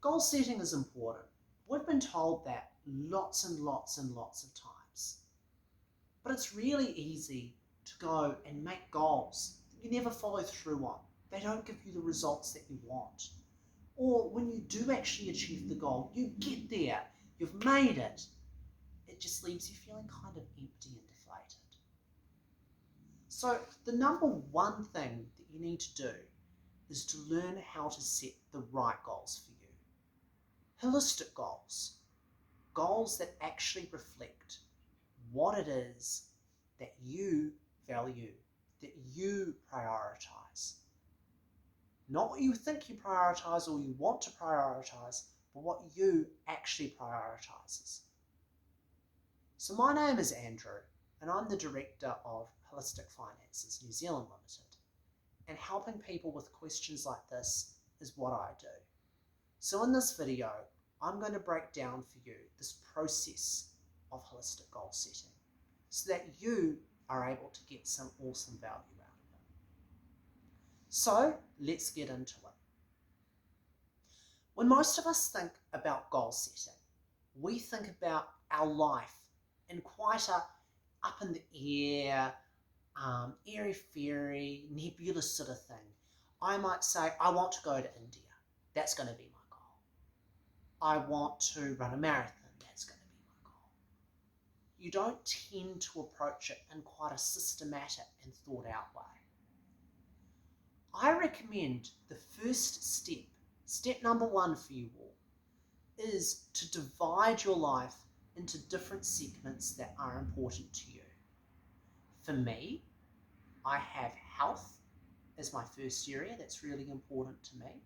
Goal setting is important. We've been told that lots and lots and lots of times. But it's really easy to go and make goals that you never follow through on. They don't give you the results that you want. Or when you do actually achieve the goal, you get there, you've made it, it just leaves you feeling kind of empty and deflated. So the number one thing that you need to do is to learn how to set the right goals for you. Holistic goals. Goals that actually reflect what it is that you value, that you prioritise. Not what you think you prioritise or you want to prioritise, but what you actually prioritises. So my name is Andrew, and I'm the Director of Holistic Finances New Zealand Limited. And helping people with questions like this is what I do. So in this video, I'm going to break down for you this process of holistic goal setting so that you are able to get some awesome value out of it. So let's get into it. When most of us think about goal setting, we think about our life in quite a up in the air, airy-fairy, nebulous sort of thing. I might say, I want to go to India. That's going to be my goal. I want to run a marathon. That's going to be my goal. You don't tend to approach it in quite a systematic and thought out way. I recommend the first step number one for you all, is to divide your life into different segments that are important to you. For me, I have health as my first area that's really important to me.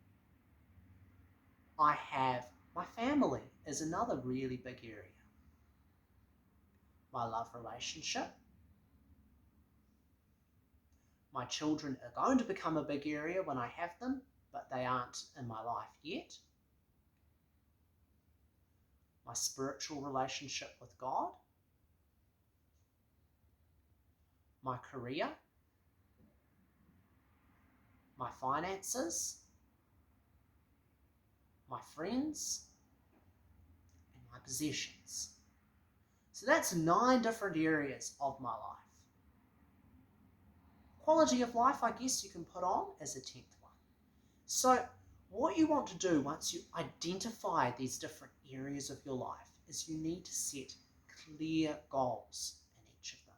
I have my family as another really big area. My love relationship. My children are going to become a big area when I have them, but they aren't in my life yet. My spiritual relationship with God. My career. My finances. My friends. And my possessions. So that's 9 different areas of my life. Quality of life, I guess you can put on as a 10th one. So what you want to do once you identify these different areas of your life is you need to set clear goals in each of them.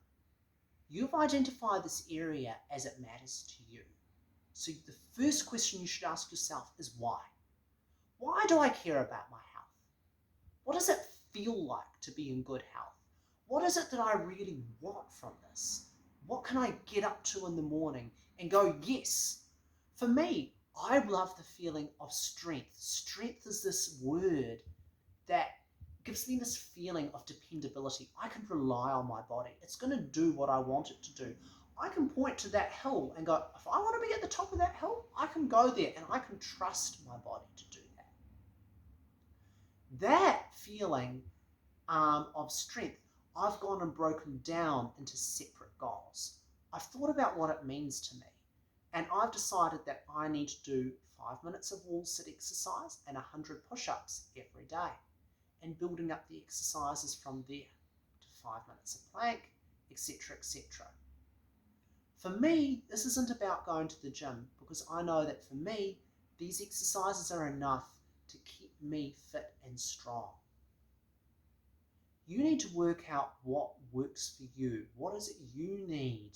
You've identified this area as it matters to you. So the first question you should ask yourself is why? Why do I care about my health? What does it feel like to be in good health? What is it that I really want from this? What can I get up to in the morning and go, yes? For me, I love the feeling of strength. Strength is this word that gives me this feeling of dependability. I can rely on my body. It's going to do what I want it to do. I can point to that hill and go, if I want to be at the top of that hill, I can go there and I can trust my body to do that. That feeling of strength, I've gone and broken down into separate goals. I've thought about what it means to me, and I've decided that I need to do 5 minutes of wall sit exercise and 100 push-ups every day, and building up the exercises from there to 5 minutes of plank, etc., etc. For me, this isn't about going to the gym, because I know that for me, these exercises are enough to keep me fit and strong. You need to work out what works for you. What is it you need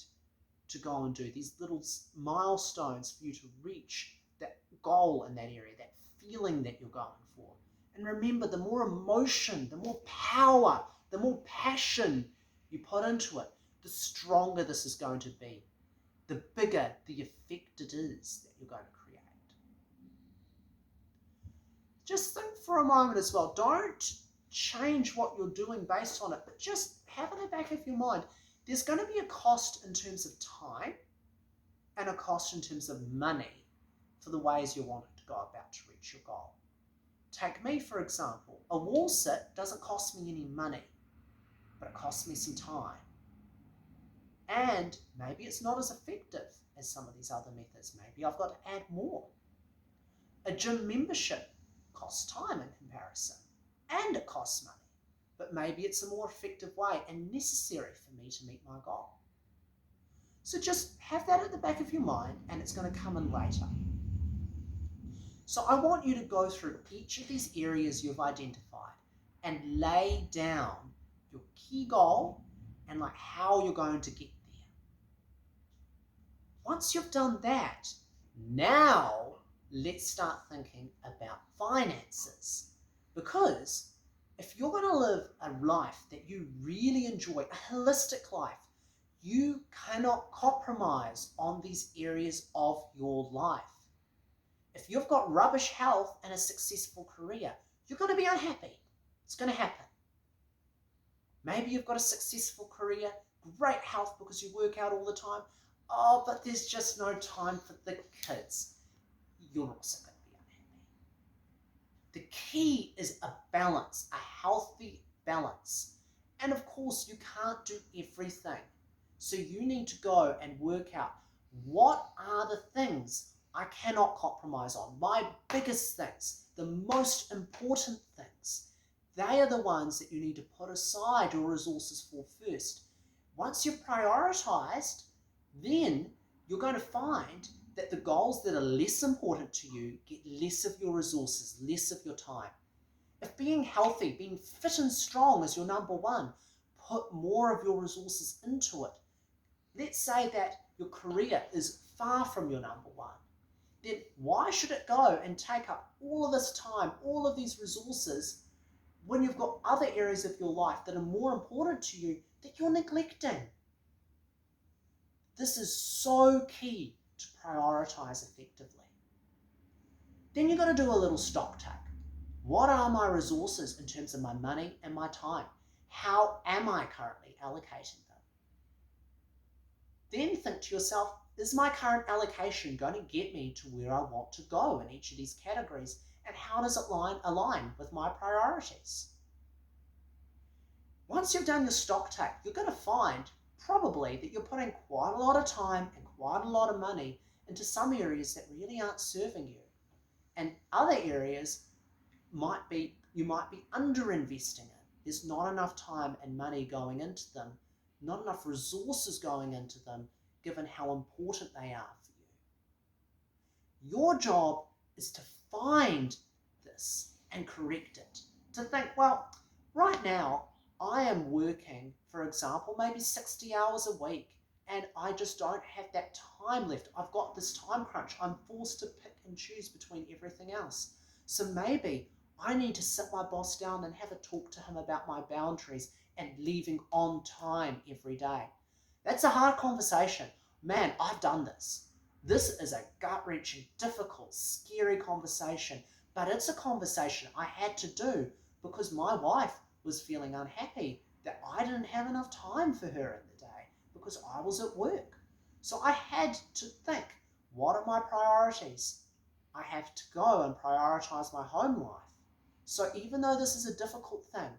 to go and do? These little milestones for you to reach that goal in that area, that feeling that you're going for. And remember, the more emotion, the more power, the more passion you put into it, the stronger this is going to be. The bigger the effect it is that you're going to create. Just think for a moment as well. Don't change what you're doing based on it, but just have in the back of your mind, there's going to be a cost in terms of time and a cost in terms of money for the ways you want it to go about to reach your goal. Take me, for example. A wall sit doesn't cost me any money, but it costs me some time. And maybe it's not as effective as some of these other methods. Maybe I've got to add more. A gym membership costs time in comparison, and it costs money, but maybe it's a more effective way and necessary for me to meet my goal. So just have that at the back of your mind, and it's going to come in later. So I want you to go through each of these areas you've identified and lay down your key goal and like how you're going to get there. Once you've done that, now let's start thinking about finances. Because if you're going to live a life that you really enjoy, a holistic life, you cannot compromise on these areas of your life. If you've got rubbish health and a successful career, you're going to be unhappy. It's going to happen. Maybe you've got a successful career, great health because you work out all the time. Oh, but there's just no time for the kids. You're also going to be unhappy. The key is a balance, a healthy balance. And of course, you can't do everything. So you need to go and work out what are the things I cannot compromise on. My biggest things, the most important things, they are the ones that you need to put aside your resources for first. Once you've prioritized, then you're going to find that the goals that are less important to you get less of your resources, less of your time. If being healthy, being fit and strong is your number one, put more of your resources into it. Let's say that your career is far from your number one. Then why should it go and take up all of this time, all of these resources, when you've got other areas of your life that are more important to you that you're neglecting? This is so key to prioritize effectively. Then you've got to do a little stock take. What are my resources in terms of my money and my time? How am I currently allocating them? Then think to yourself, is my current allocation going to get me to where I want to go in each of these categories? And how does it align with my priorities? Once you've done your stock take, you're going to find probably that you're putting quite a lot of time and quite a lot of money into some areas that really aren't serving you. And other areas you might be underinvesting in. There's not enough time and money going into them, not enough resources going into them, given how important they are for you. Your job is to find this and correct it. To think, well, right now I am working, for example, maybe 60 hours a week, and I just don't have that time left. I've got this time crunch. I'm forced to pick and choose between everything else. So maybe I need to sit my boss down and have a talk to him about my boundaries and leaving on time every day. That's a hard conversation. Man, I've done this. This is a gut-wrenching, difficult, scary conversation, but it's a conversation I had to do because my wife was feeling unhappy that I didn't have enough time for her in the day because I was at work. So I had to think, what are my priorities? I have to go and prioritize my home life. So even though this is a difficult thing,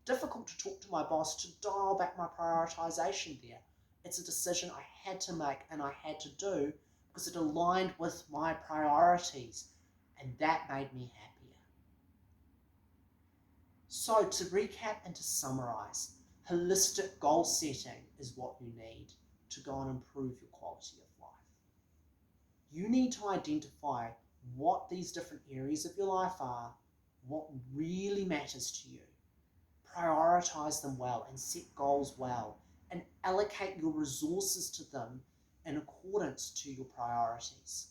difficult to talk to my boss to dial back my prioritization there, it's a decision I had to make and I had to do because it aligned with my priorities, and that made me happier. So to recap and to summarize, holistic goal setting is what you need to go and improve your quality of life. You need to identify what these different areas of your life are, what really matters to you. Prioritize them well and set goals well and allocate your resources to them in accordance to your priorities.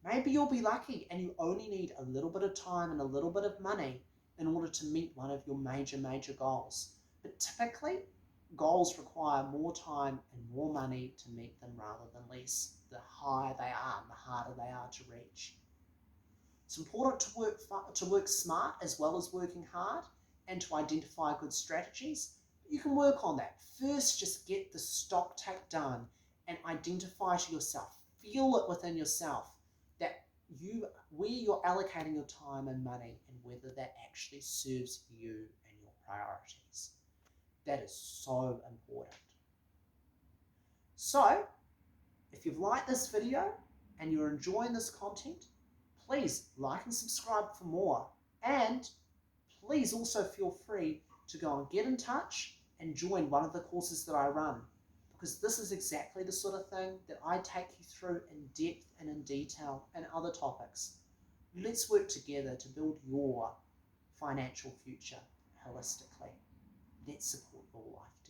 Maybe you'll be lucky and you only need a little bit of time and a little bit of money in order to meet one of your major goals. But typically, goals require more time and more money to meet them rather than less. The higher they are, the harder they are to reach. It's important to work smart as well as working hard and to identify good strategies. But you can work on that. First, just get the stock take done and identify to yourself, feel it within yourself that where you're allocating your time and money and whether that actually serves you and your priorities. That is so important. So, if you've liked this video and you're enjoying this content, please like and subscribe for more. And please also feel free to go and get in touch and join one of the courses that I run, because this is exactly the sort of thing that I take you through in depth and in detail and other topics. Let's work together to build your financial future holistically. Let's support your life.